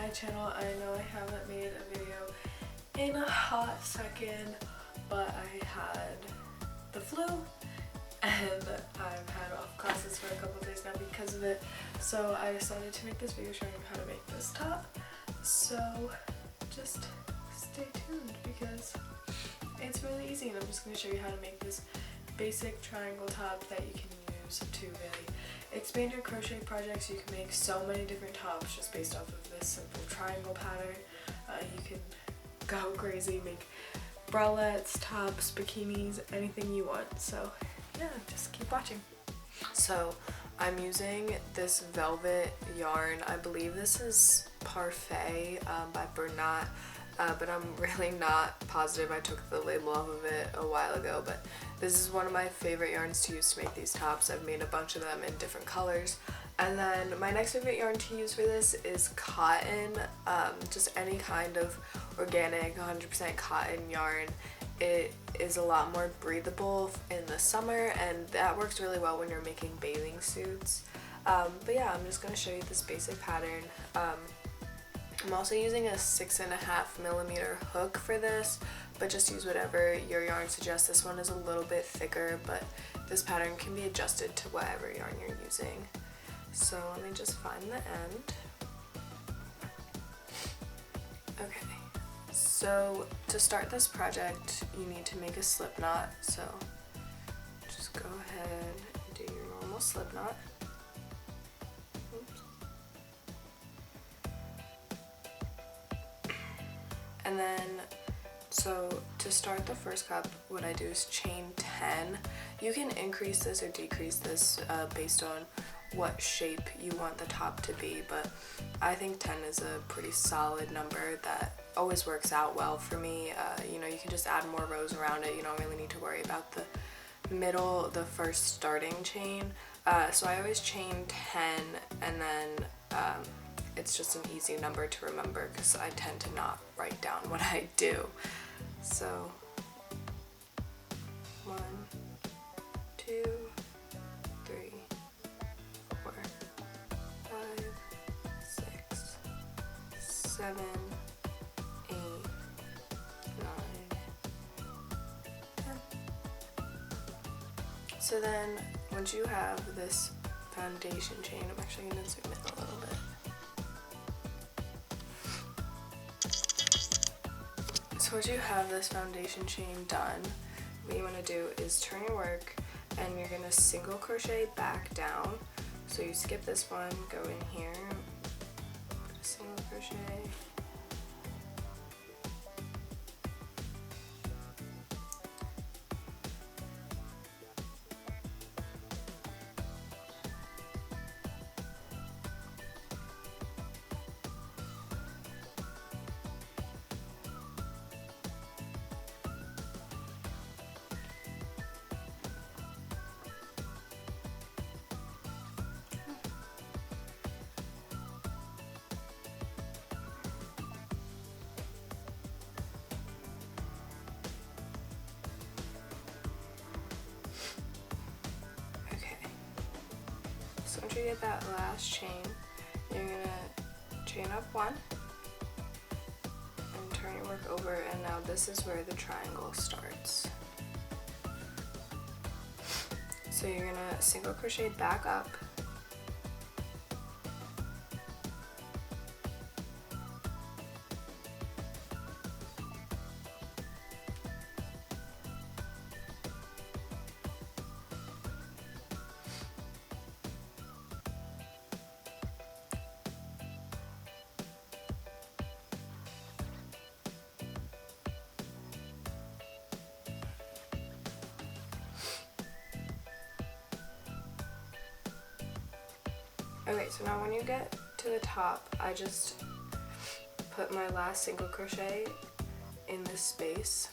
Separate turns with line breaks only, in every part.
my channel. I know I haven't made a video in a hot second, but I had the flu and I've had off classes for a couple days now because of it, so I decided to make this video showing you how to make this top. So just stay tuned because it's really easy, and I'm just going to show you how to make this basic triangle top that you can use to really expand your crochet projects. You can make so many different tops just based off of this simple triangle pattern. You can go crazy, make bralettes, tops, bikinis, anything you want. So yeah, just keep watching. So I'm using this velvet yarn. I believe this is Parfait by Bernat, but I'm really not positive. I took the label off of it a while ago, but this is one of my favorite yarns to use to make these tops. I've made a bunch of them in different colors. And then my next favorite yarn to use for this is cotton, just any kind of organic 100% cotton yarn. It is a lot more breathable in the summer, and that works really well when you're making bathing suits. But yeah, I'm just going to show you this basic pattern. I'm also using a 6.5mm hook for this, but just use whatever your yarn suggests. This one is a little bit thicker, but this pattern can be adjusted to whatever yarn you're using. So let me just find the end. Okay, so to start this project, you need to make a slip knot. So just go ahead and do your normal slip knot. Oops. And then, so to start the first cup, what I do is chain 10. You can increase this or decrease this based on what shape you want the top to be, but I think 10 is a pretty solid number that always works out well for me. You know, you can just add more rows around it. You don't really need to worry about the middle, the first starting chain. So I always chain 10, and then it's just an easy number to remember because I tend to not write down what I do. So 1, 2, 3, 4, 5, 6, 7, 8, 9, 10. So then once you have this foundation chain, I'm actually going to zoom in a little bit. So once you have this foundation chain done, what you want to do is turn your work, and you're going to single crochet back down. So you skip this one, go in here, put a single crochet, so once you get that last chain, you're going to chain up 1 and turn your work over, and now this is where the triangle starts. So you're going to single crochet back up, Okay, so now when you get to the top, I just put my last single crochet in this space,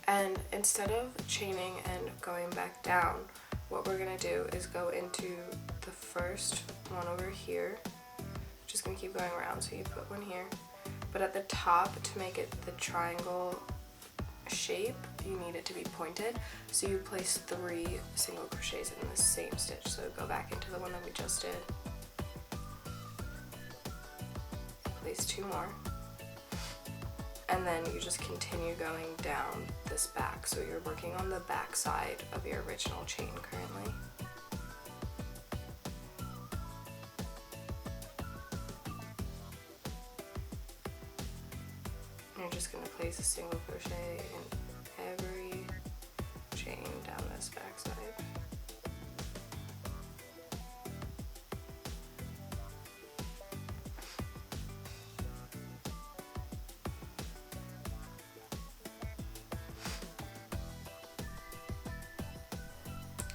and instead of chaining and going back down, what we're gonna do is go into the first one over here. Just gonna keep going around, so you put one here, but at the top, to make it the triangle shape, you need it to be pointed, so you place 3 single crochets in the same stitch. So go back into the one that we just did,
place 2 more, and then you just continue going down this back. So you're working on the back side of your original chain currently. And you're just going to place a single crochet in every chain down this back side.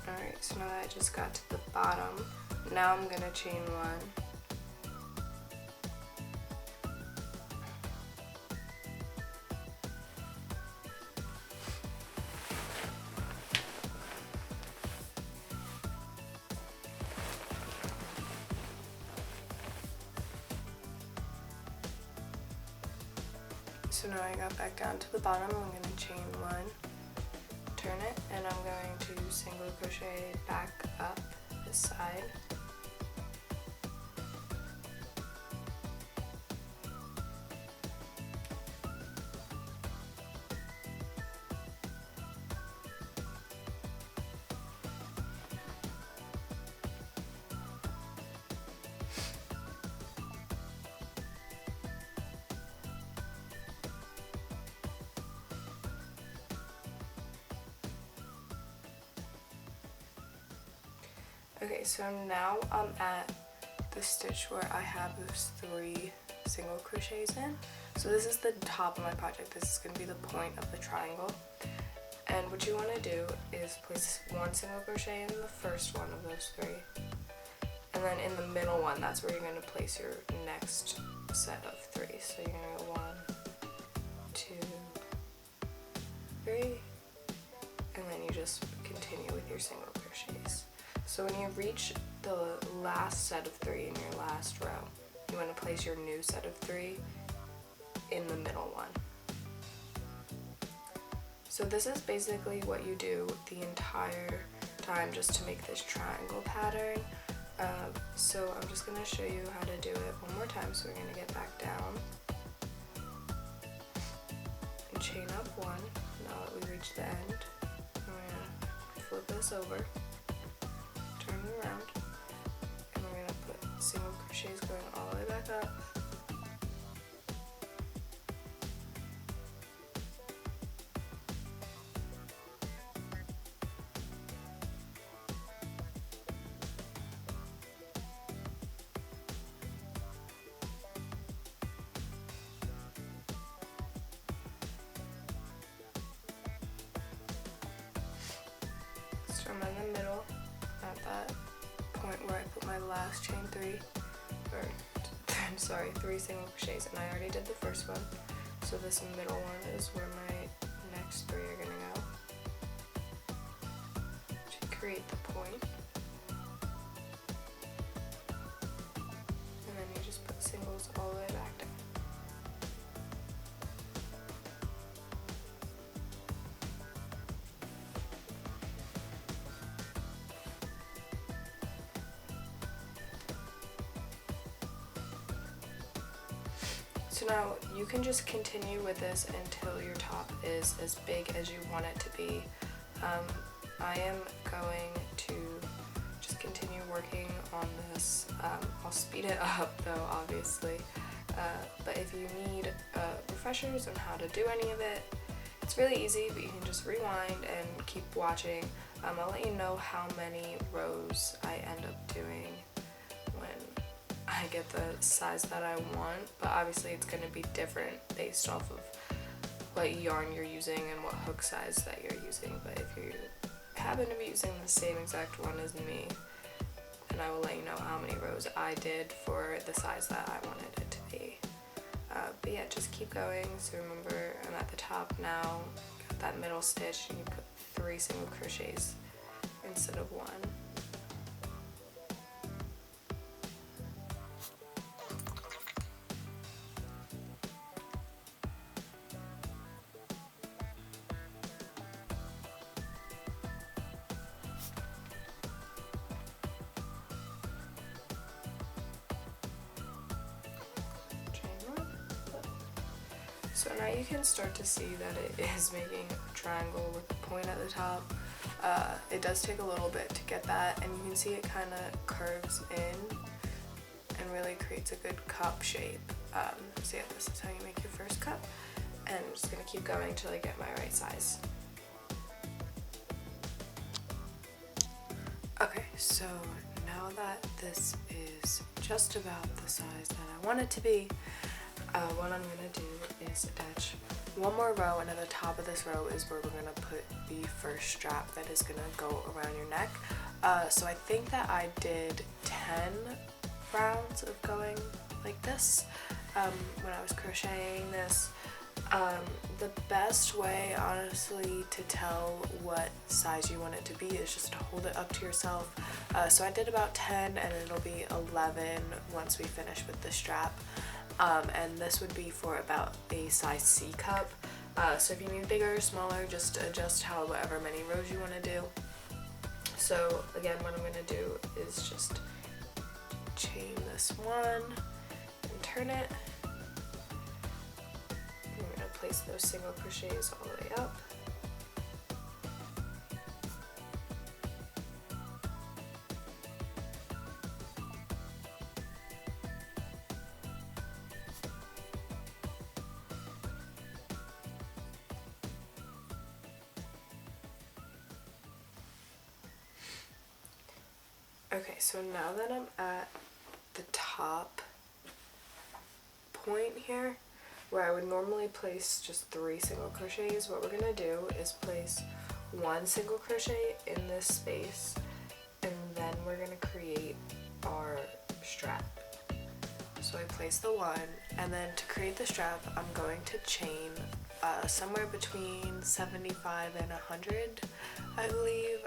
Alright, so now that I just got to the bottom, now I'm going to chain 1. So now I got back down to the bottom, I'm going to chain 1. Turn it, and I'm going to single crochet back up this side. Okay, so now I'm at the stitch where I have those 3 single crochets in. So this is the top of my project. This is going to be the point of the triangle. And what you want to do is place 1 single crochet in the first one of those 3. And then in the middle one, that's where you're going to place your next set of 3. So you're going to go 1, 2, 3, and then you just continue with your single crochets. So when you reach the last set of 3 in your last row, you want to place your new set of 3 in the middle one. So this is basically what you do the entire time just to make this triangle pattern. So I'm just going to show you how to do it one more time. So we're going to get back down and chain up 1 now that we reach the end. We're going to flip this over, turn it around, and we're going to put single crochets going all the way back up. So I'm in the middle at that point where I put my last chain 3, or I'm sorry, 3 single crochets, and I already did the first one. So this middle one is where my next 3 are gonna go to create the point. And then you just put singles all the way back down. So now you can just continue with this until your top is as big as you want it to be. I am going to just continue working on this. I'll speed it up though, obviously. But if you need refreshers on how to do any of it, it's really easy, but you can just rewind and keep watching. I'll let you know how many rows I end up doing when I get the size that I want, but obviously it's going to be different based off of what yarn you're using and what hook size that you're using. But if you happen to be using the same exact one as me, then I will let you know how many rows I did for the size that I wanted it to be. But yeah, just keep going. So remember, I'm at the top now, got that middle stitch, and you put 3 single crochets instead of 1. Chain 1. So now you can start to see that it is making a triangle with the point at the top. It does take a little bit to get that, and you can see it kind of curves in and really creates a good cup shape. So yeah, this is how you make your first cup, and I'm just going to keep going until I get my right size. Okay, so now that this is just about the size that I want it to be, what I'm going to do is attach one more row, and at the top of this row is where we're going to put the first strap that is going to go around your neck. So I think that I did 10 rounds of going like this when I was crocheting this. The best way, honestly, to tell what size you want it to be is just to hold it up to yourself. So I did about 10, and it'll be 11 once we finish with the strap. And this would be for about a size C cup. So if you need bigger or smaller, just adjust however many rows you want to do. So again, what I'm going to do is just chain this one and turn it. I'm going to place those single crochets all the way up. Okay, so now that I'm at the top point here, where I would normally place just 3 single crochets, what we're going to do is place 1 single crochet in this space, and then we're going to create our strap. So I place the 1, and then to create the strap, I'm going to chain somewhere between 75 and 100, I believe.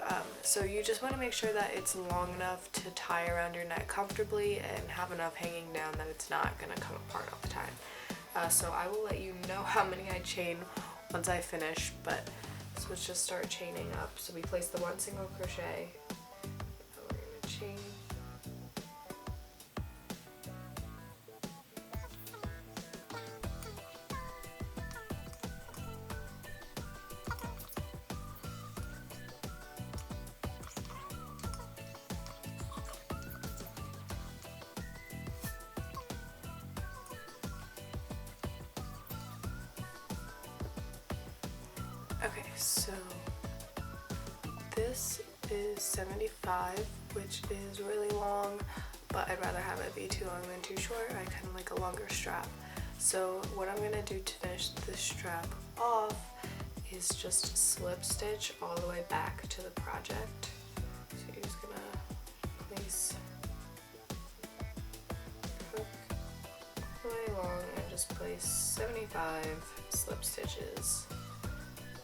So you just want to make sure that it's long enough to tie around your neck comfortably and have enough hanging down that it's not going to come apart all the time. So I will let you know how many I chain once I finish, but so let's just start chaining up. So we place the 1 single crochet, and we're going to chain. Okay, so this is 75, which is really long, but I'd rather have it be too long than too short. I kind of like a longer strap. So what I'm going to do to finish this strap off is just slip stitch all the way back to the project. So you're just going to place hook all the way along and just place 75 slip stitches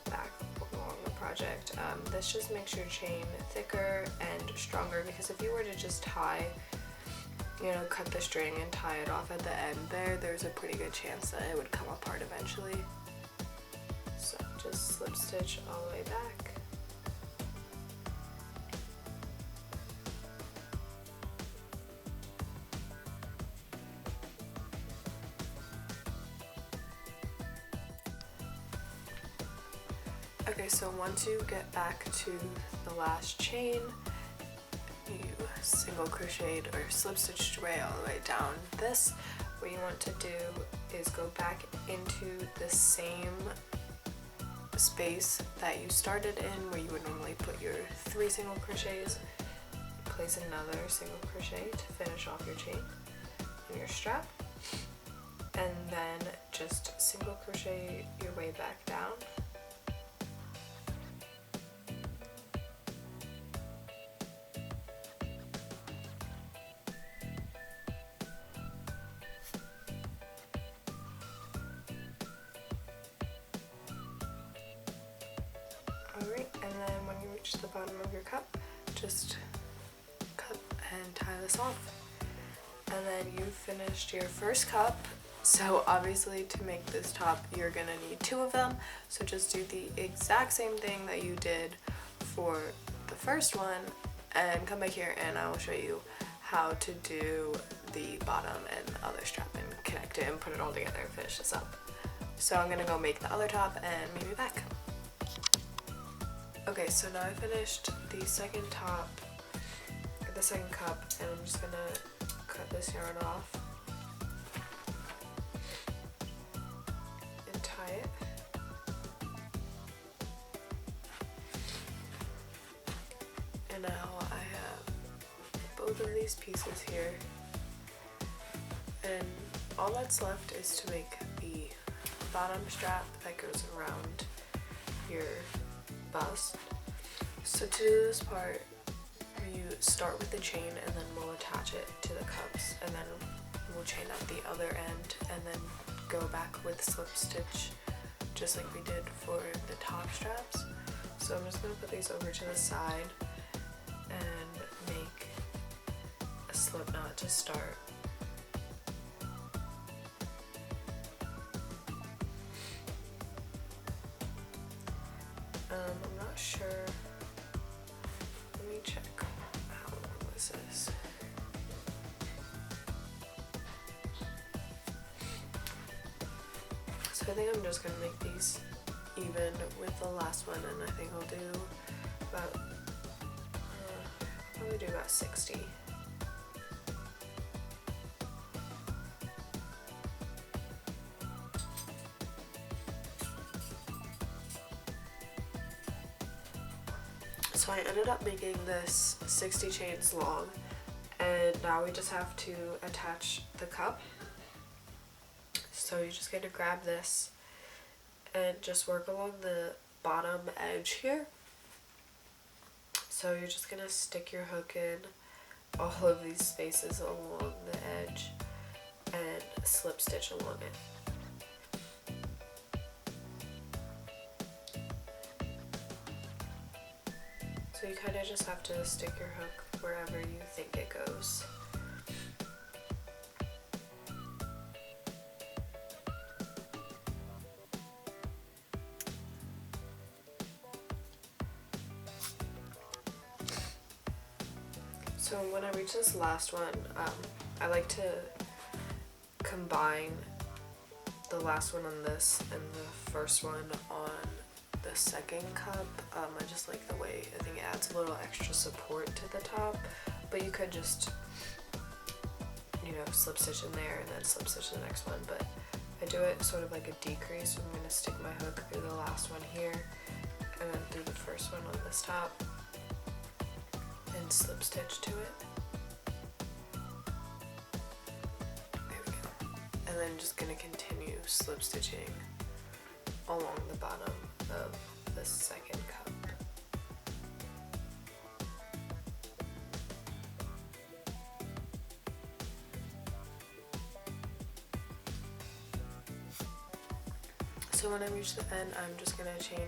back along the project. This just makes your chain thicker and stronger, because if you were to just tie, cut the string and tie it off at the end there's a pretty good chance that it would come apart eventually. So just slip stitch all the way back. Okay, so once you get back to the last chain, you single crocheted or slip stitched away all the way down this. What you want to do is go back into the same space that you started in, where you would normally put your 3 single crochets. Place another single crochet to finish off your chain and your strap, and then just single crochet your way back down. Alright, and then when you reach the bottom of your cup, just cut and tie this off. And then you finished your first cup. So obviously to make this top, you're gonna need 2 of them. So just do the exact same thing that you did for the first one, and come back here and I will show you how to do the bottom and other strap and connect it and put it all together and finish this up. So I'm gonna go make the other top and meet me back. Okay, so now I finished the second top, the second cup, and I'm just gonna cut this yarn off and tie it. And now I have both of these pieces here, and all that's left is to make the bottom strap that goes around your bust. So to do this part, you start with the chain and then we'll attach it to the cups, and then we'll chain up the other end and then go back with slip stitch just like we did for the top straps. So I'm just going to put these over to the side and make a slip knot to start. I'm not sure. Let me check how long this is. So I think I'm just gonna make these even with the last one, and I think I'll do about probably do about 60. So I ended up making this 60 chains long, and now we just have to attach the cup. So you're just going to grab this and just work along the bottom edge here. So you're just going to stick your hook in all of these spaces along the edge and slip stitch along it. So you kind of just have to stick your hook wherever you think it goes. So when I reach this last one, I like to combine the last one on this and the first one on the second cup. I just like the way, I think it adds a little extra support to the top, but you could just, you know, slip stitch in there and then slip stitch the next one, but I do it sort of like a decrease. So I'm going to stick my hook through the last one here and then through the first one on this top and slip stitch to it. There we go. And then just going to continue slip stitching along the bottom of the second cup. So when I reach the end, I'm just going to chain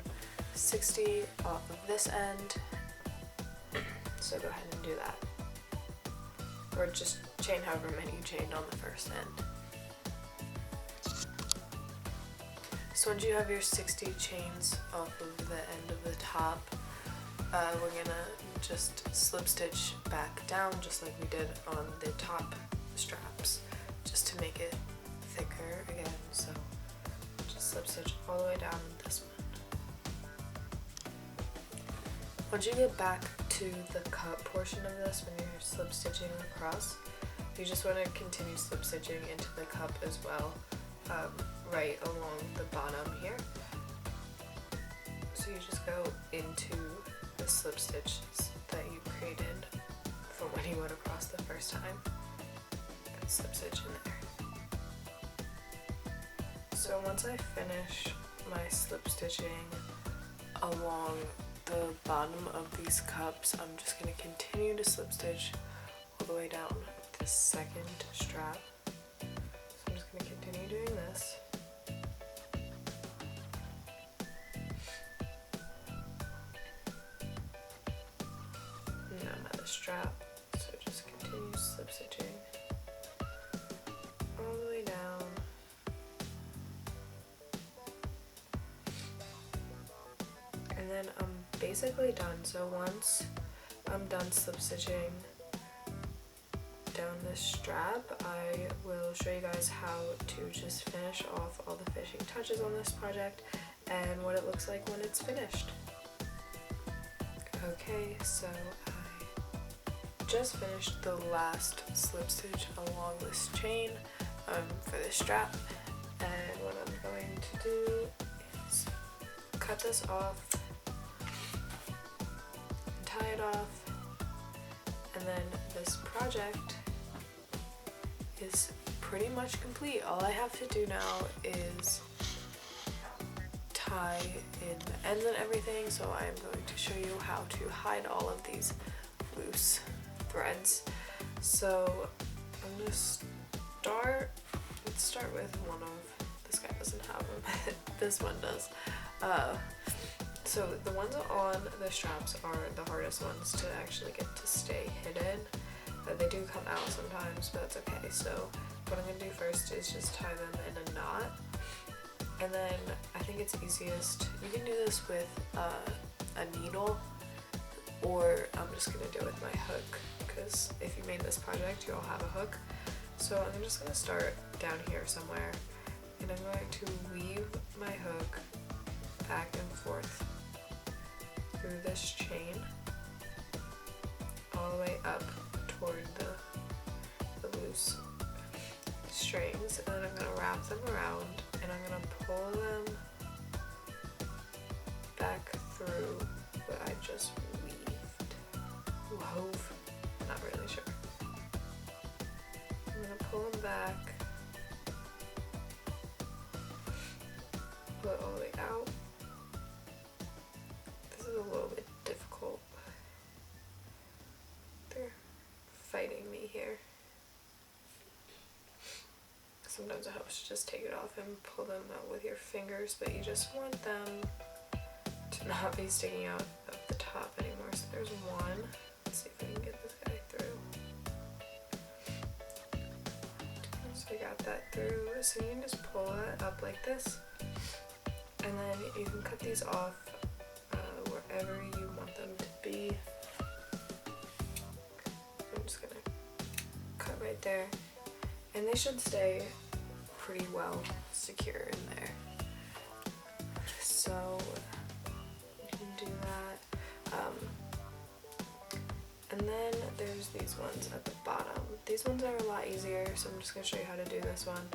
60 off of this end. So go ahead and do that. Or just chain however many you chained on the first end. So once you have your 60 chains off of the end of the top, we're gonna just slip stitch back down just like we did on the top straps, just to make it thicker again. So just slip stitch all the way down this one. Once you get back to the cup portion of this, when you're slip stitching across, you just want to continue slip stitching into the cup as well, right along the bottom here. So you just go into the slip stitches that you created from when you went across the first time and slip stitch in there. So once I finish my slip stitching along the bottom of these cups, I'm just going to continue to slip stitch all the way down the second strap. So I'm just going to continue doing this. And now I'm at the strap, so just continue slip stitching all the way down. And then I'm basically done. So once I'm done slip stitching down this strap, I will show you guys how to just finish off all the finishing touches on this project and what it looks like when it's finished. Okay, so I just finished the last slip stitch along this chain for this strap, and what I'm going to do is cut this off, tie it off, and then this project is pretty much complete. All I have to do now is tie in the ends and everything, so I am going to show you how to hide all of these loose threads. So I'm going to start, let's start with one of, this guy doesn't have them, this one does. So the ones on the straps are the hardest ones to actually get to stay hidden. They do come out sometimes, but that's okay. So what I'm going to do first is just tie them in a knot. And then I think it's easiest, you can do this with a needle, or I'm just going to do it with my hook, because if you made this project, you'll have a hook. So I'm just going to start down here somewhere, and I'm going to weave my hook back and forth through this chain all the way up toward the loose strings, and then I'm going to wrap them around, and I'm going to pull them back through what I just wove, not really sure. I'm going to pull them back, pull it all the way out. This is a little bit difficult. They're fighting me here. Sometimes it helps to just take it off and pull them out with your fingers, but you just want them to not be sticking out of the top anymore. So there's one. Let's see if I can get this guy through. So I got that through. So you can just pull it up like this, and then you can cut these off wherever you want them to be. I'm just gonna cut right there, and they should stay pretty well secure in there. So you can do that. And then there's these ones at the bottom. These ones are a lot easier, so I'm just going to show you how to do this one.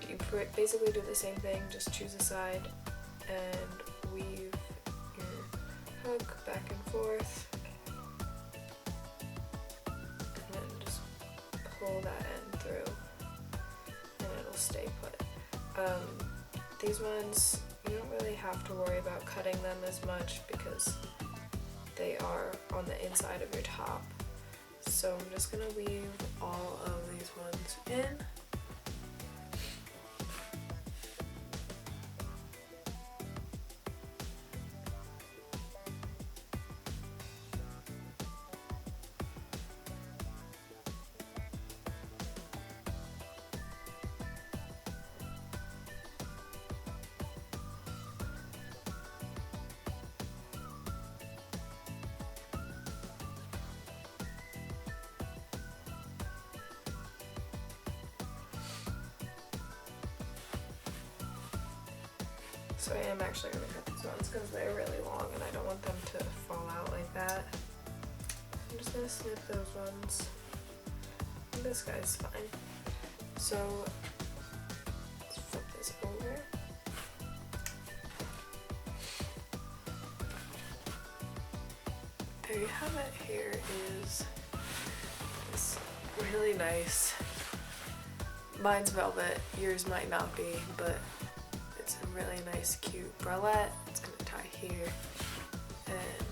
You basically do the same thing, just choose a side and weave your hook back and forth, and then just pull that end through, and it'll stay put. These ones, you don't really have to worry about cutting them as much because they are on the inside of your top. So I'm just gonna weave all of these ones in. So I am actually going to cut these ones because they're really long and I don't want them to fall out like that. I'm just going to snip those ones. And this guy's fine. So let's flip this over. There you have it. Here is this really nice, mine's velvet, yours might not be, but it's a really nice cute bralette. It's going to tie here, and